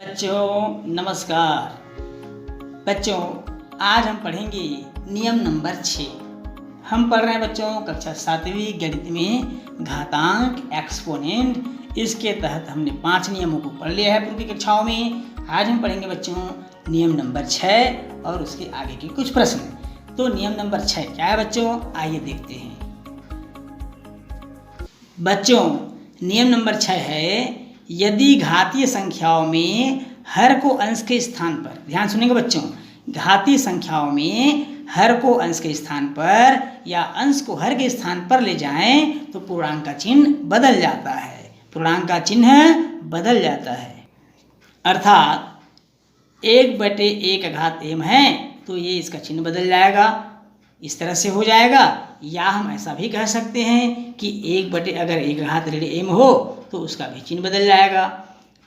बच्चों नमस्कार। बच्चों आज हम पढ़ेंगे नियम नंबर 6। हम पढ़ रहे हैं बच्चों कक्षा 7वीं गणित में घातांक एक्सपोनेंट। इसके तहत हमने 5 नियमों को पढ़ लिया है पूर्व की कक्षाओं में। आज हम पढ़ेंगे बच्चों नियम नंबर 6 और उसके आगे के कुछ प्रश्न। तो नियम नंबर 6 क्या है बच्चों, आइए देखते हैं। बच्चों नियम नंबर 6 है, यदि घातीय संख्याओं में हर को अंश के स्थान पर, ध्यान सुनेंगे बच्चों, घातीय संख्याओं में हर को अंश के स्थान पर या अंश को हर के स्थान पर ले जाएं तो पूर्णांक का चिन्ह बदल जाता है। पूर्णांक का चिन्ह बदल जाता है। अर्थात 1/1 है तो ये इसका चिन्ह बदल जाएगा, इस तरह से हो जाएगा। या हम ऐसा भी कह सकते हैं कि 1/1 हो तो उसका भी चिन्ह बदल जाएगा।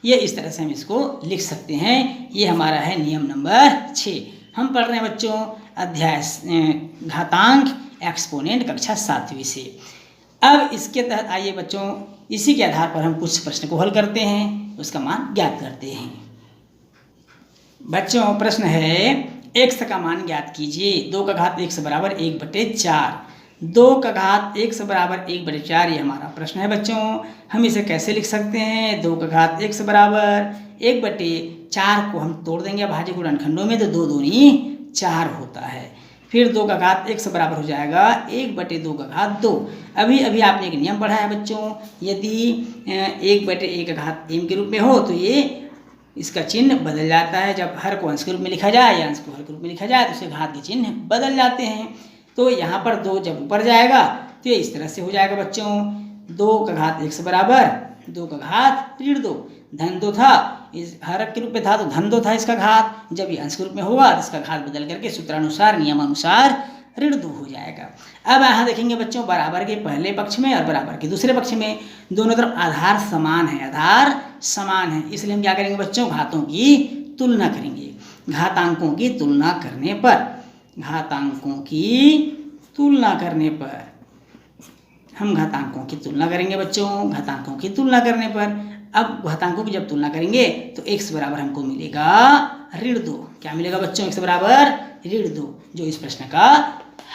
ये इस तरह से हम इसको लिख सकते हैं। ये हमारा है नियम नंबर 6। हम पढ़ रहे हैं बच्चों अध्याय घातांक एक्सपोनेंट कक्षा 7वीं से। अब इसके तहत आइए बच्चों इसी के आधार पर हम कुछ प्रश्न को हल करते हैं, उसका मान ज्ञात करते हैं। बच्चों प्रश्न है, x का मान ज्ञात कीजिए। 2 का घात 1 बराबर 1/4। 2 का घात 1 बराबर 1/4 ये हमारा प्रश्न है बच्चों। हम इसे कैसे लिख सकते हैं? 2 का घात 1 बराबर 1/4 को हम तोड़ देंगे भाज्य गुणनखंडों में तो 2 दूनी 4 होता है। फिर 2 का घात 1 बराबर हो जाएगा 1/2 का घात 2। अभी अभी आपने एक नियम पढ़ा है बच्चों, यदि 1/1 का घात m के रूप में हो तो ये इसका चिन्ह बदल जाता है। जब हर को अंश के रूप में लिखा जाए या अंश को हर के रूप में लिखा जाए तो उसके घात के चिन्ह बदल जाते हैं। तो यहाँ पर 2 जब ऊपर जाएगा तो ये इस तरह से हो जाएगा बच्चों। 2 का घात 1 बराबर 2 का घात ऋण 2। धन 2 था, इस हर के रूप में था तो धन 2 था इसका घात। जब ये अंश के रूप में होगा तो इसका घात बदल करके सूत्रानुसार नियमानुसार ऋण 2 हो जाएगा। अब यहाँ देखेंगे बच्चों बराबर के पहले पक्ष में और बराबर के दूसरे पक्ष में दोनों तरफ आधार समान है, आधार समान है, इसलिए हम क्या करेंगे बच्चों, घातों की तुलना करेंगे। घातांकों की तुलना करने पर, घातांकों की तुलना करने पर हम घातांकों की तुलना करेंगे बच्चों। घातांकों की तुलना करने पर अब घातांकों की जब तुलना करेंगे तो x बराबर हमको मिलेगा ऋण 2। क्या मिलेगा बच्चों? x बराबर ऋण 2, जो इस प्रश्न का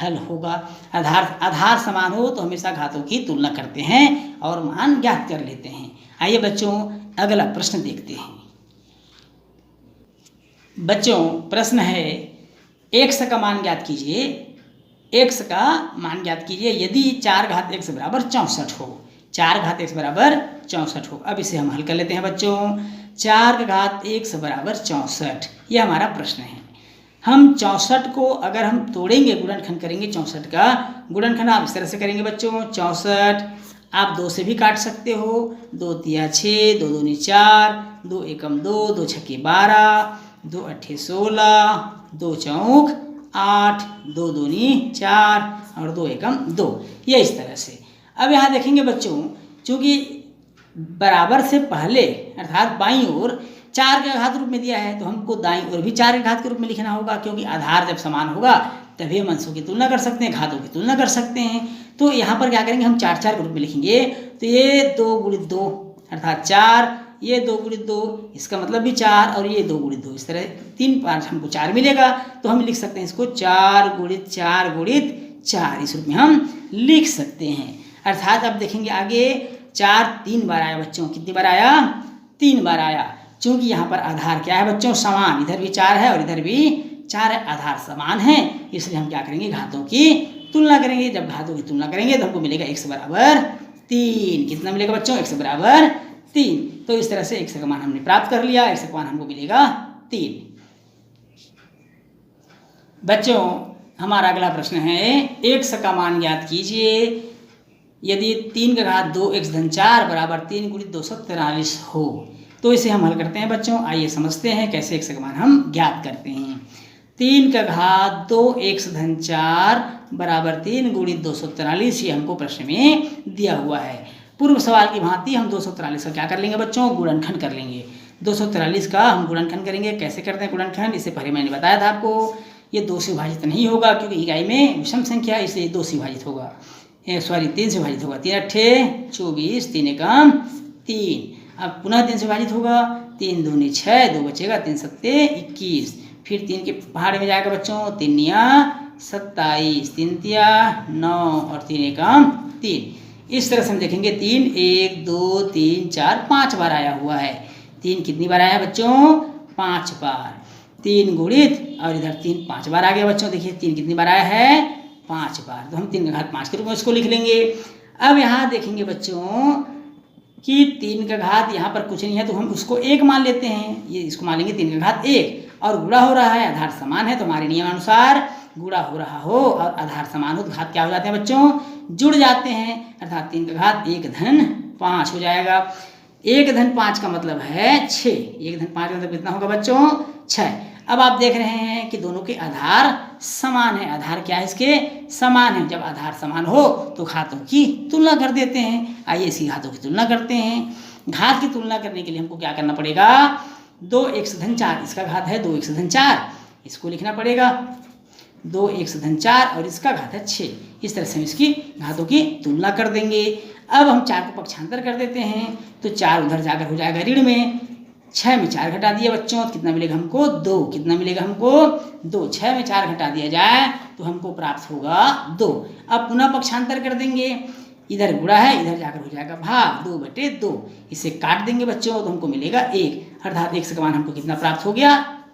हल होगा। आधार समान हो तो हमेशा घातों की तुलना करते हैं और मान ज्ञात कर लेते हैं। आइए बच्चों अगला प्रश्न देखते हैं। बच्चों प्रश्न है, x का मान ज्ञात कीजिए। x का मान ज्ञात कीजिए यदि 4 घात 1 बराबर 64 हो। 4 घात 1 बराबर 64 हो। अब इसे हम हल कर लेते हैं बच्चों। 4 का घात 1 बराबर 64, ये हमारा प्रश्न है। हम 64 को अगर हम तोड़ेंगे, गुणनखंड करेंगे 64 का गुणनखंड आप इस तरह से करेंगे बच्चों। 64 आप 2 से भी काट सकते हो। 2 तिया 6, 2 दूनी 4, 2 एकम 2, 2 छक्के 12, 2 अट्ठे 16, 2 चौक 8, 2 दूनी 4 और 2 एकम 2, ये इस तरह से। अब यहाँ देखेंगे बच्चों, चूँकि बराबर से पहले अर्थात बाईं ओर 4 के घात रूप में दिया है तो हमको दाईं ओर भी 4 के घात के रूप में लिखना होगा, क्योंकि आधार जब समान होगा तभी हम अंशों की तुलना कर सकते हैं, घातों की तुलना कर सकते हैं। तो यहाँ पर क्या करेंगे, हम 4 के रूप में लिखेंगे। तो ये 2 × 2 अर्थात 4, ये 2 × 2 इसका मतलब भी 4 और ये 2 × 2, इस तरह 3 5 हमको 4 मिलेगा। तो हम लिख सकते हैं इसको 4 × 4 × 4, इस रूप में हम लिख सकते हैं। अर्थात अब देखेंगे आगे 4 3 बार आया बच्चों। कितनी बार आया? 3 बार आया। चूँकि यहाँ पर आधार क्या है बच्चों, समान, इधर भी 4 है और इधर भी 4 है, आधार समान है, इसलिए हम क्या करेंगे, घातों की तुलना करेंगे। जब घातों की तुलना करेंगे तो हमको मिलेगा x बराबर 3। कितना मिलेगा बच्चों? x बराबर 3। तो इस तरह से x का मान हमने प्राप्त कर लिया। x का मान हमको मिलेगा 3। बच्चों हमारा अगला प्रश्न है, x का मान ज्ञात कीजिए यदि 3 का घात 2 x धन 4 बराबर 3 × 243 हो। तो इसे हम हल करते हैं बच्चों। आइए समझते हैं कैसे x का मान हम ज्ञात करते हैं। 3 का घात 2 x धन 4 बराबर 3 × 243 ये हमको प्रश्न में दिया हुआ है। पूर्व सवाल की भांति हम 243 का क्या कर लेंगे बच्चों, गुणनखंड कर लेंगे। 243 का हम गुणनखंड करेंगे। कैसे करते हैं गुणनखंड, इससे पहले मैंने बताया था आपको। ये 2 से विभाजित नहीं होगा क्योंकि इकाई में विषम संख्या, इसलिए 2 से विभाजित होगा, 3 से विभाजित होगा। 3 अट्ठे 24, 3 एकम 3। अब पुनः 3 से विभाजित होगा 3 दूनी 6, 2 बचेगा, 3 सत्ते 21, फिर 3 के पहाड़ में जाएगा बच्चों, 3 निया 27, 3 तिया 9 और 3 एकम 3। इस तरह से हम देखेंगे 3 1 2 3 4 5 बार आया हुआ है। 3 कितनी बार आया है बच्चों? 5 बार। 3 गुणित और इधर 3 5 बार आ गया बच्चों। देखिए 3 कितनी बार आया है? 5 बार। तो हम 3 का घात 5 के रूप में इसको लिख लेंगे। अब यहाँ देखेंगे बच्चों कि 3 का घात यहाँ पर कुछ नहीं है तो हम उसको 1 मान लेते हैं। ये इसको मान लेंगे 3 का घात 1 और गुणा हो रहा है, आधार समान है तो हमारे नियमानुसार गुणा हो रहा हो और आधार समान हो तो घात क्या हो जाते हैं बच्चों? जुड़ जाते हैं। अर्थात 3 का घात 1 धन 5 हो जाएगा। 1 धन 5 का मतलब है 6। 1 धन 5 का मतलब कितना होगा बच्चों? 6। अब आप देख रहे हैं कि दोनों के आधार समान है। आधार क्या है इसके? समान है। जब आधार समान हो तो घातों की तुलना कर देते हैं। आइए इसी घातों की तुलना करते हैं। घात की तुलना करने के लिए हमको क्या करना पड़ेगा? 2x धन 4, इसका घात है 2x धन 4, इसको लिखना पड़ेगा 2x धन 4 और इसका घात है 6। इस तरह से हम इसकी घातों की तुलना कर देंगे। अब हम 4 को पक्षांतर कर देते हैं तो 4 उधर जाकर हो जाएगा ऋण में। 6 में 4 घटा दिया बच्चों तो कितना मिलेगा हमको? 2। कितना मिलेगा हमको? 2। 6 में 4 घटा दिया जाए तो हमको प्राप्त होगा 2। अब पुनः पक्षांतर कर देंगे। इधर गुणा है, इधर जाकर हो जाएगा भाग, 2/2। इसे काट देंगे बच्चों तो हमको मिलेगा 1। अर्थात x का मान हमको कितना प्राप्त हो गया?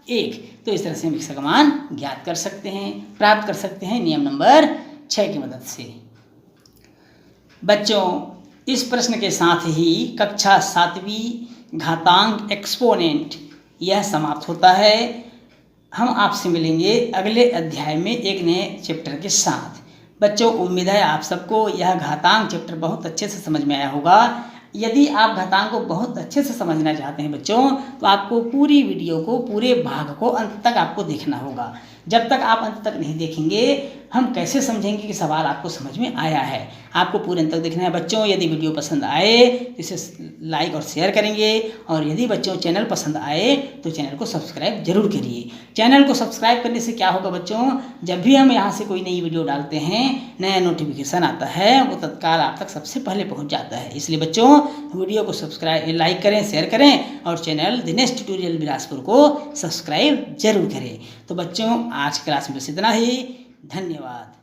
1। तो इस तरह से हम x का मान ज्ञात कर सकते हैं, प्राप्त कर सकते हैं नियम नंबर 6 की मदद से। बच्चों इस प्रश्न के साथ ही कक्षा 7वीं घातांक एक्सपोनेंट यह समाप्त होता है। हम आपसे मिलेंगे अगले अध्याय में एक नए चैप्टर के साथ। बच्चों उम्मीद है आप सबको यह घातांक चैप्टर बहुत अच्छे से समझ में आया होगा। यदि आप घातांक को बहुत अच्छे से समझना चाहते हैं बच्चों तो आपको पूरी वीडियो को, पूरे भाग को अंत तक आपको देखना होगा। जब तक आप अंत तक नहीं देखेंगे हम कैसे समझेंगे कि सवाल आपको समझ में आया है। आपको पूरे अंत तक देखना है बच्चों। यदि वीडियो पसंद आए तो इसे लाइक और शेयर करेंगे और यदि बच्चों चैनल पसंद आए तो चैनल को सब्सक्राइब जरूर करिए। चैनल को सब्सक्राइब करने से क्या होगा बच्चों? जब भी हम यहाँ से कोई नई वीडियो डालते हैं नया नोटिफिकेशन आता है वो तत्काल आप तक सबसे पहले पहुँच जाता है। इसलिए बच्चों वीडियो को सब्सक्राइब, लाइक करें, शेयर करें और चैनल दिनेश ट्यूटोरियल बिलासपुर को सब्सक्राइब जरूर करें। तो बच्चों आज क्लास में बस इतना ही। धन्यवाद।